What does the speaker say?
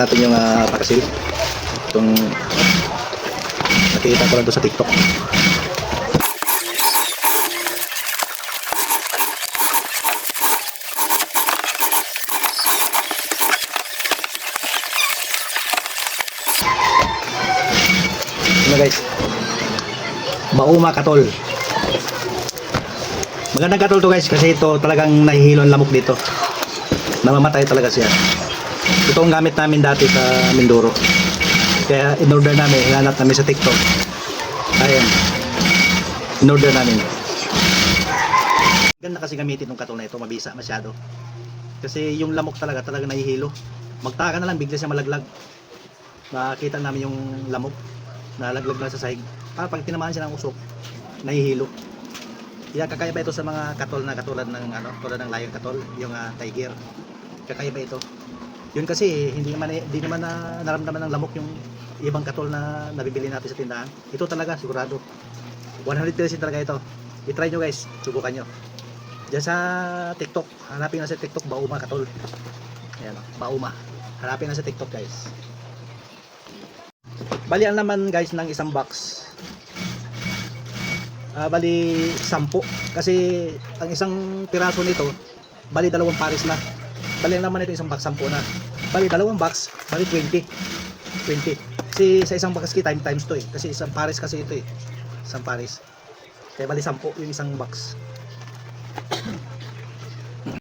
Natin yung pakasil. Itong nakikita ko lang doon sa TikTok. Ano guys? Bauma katol. Magandang katol to guys kasi ito talagang nahihilo ang lamok dito. Namamatay talaga siya. Ito ang gamit namin dati sa Mindoro. Kaya in-order namin, hinanap namin sa TikTok. Ayan. In-order namin. Ganda kasi gamitin itong katol na ito, mabisa masyado. Kasi yung lamok talaga nahihilo. Magtaka na lang, bigla siya malaglag. Nakita namin yung lamok, nalaglag na sa sahig. Pag tinamaan siya ng usok, nahihilo. Kaya kakaya pa ito sa mga katol na katulad ng tulad ng lion katol, yung tiger. Kakaya pa ito. Yun kasi hindi naman na naramdaman ng lamok yung ibang katol na nabibili natin sa tindahan. Ito talaga sigurado. 100% talaga ito. I-try nyo guys, subukan nyo. Diyan sa TikTok, hanapin na sa TikTok Bauma katol. Ayan, Bauma. Hanapin na sa TikTok guys. Bali ang laman guys ng isang box. Bali 10 kasi ang isang piraso nito bali 2 pares na. Bali ang laman nito isang box 10 na. Bali 2 box, bali 20. Kasi sa isang box times 2 eh. Kasi isang pares kasi ito eh. Isang pares. Kaya bali 10 yung isang box.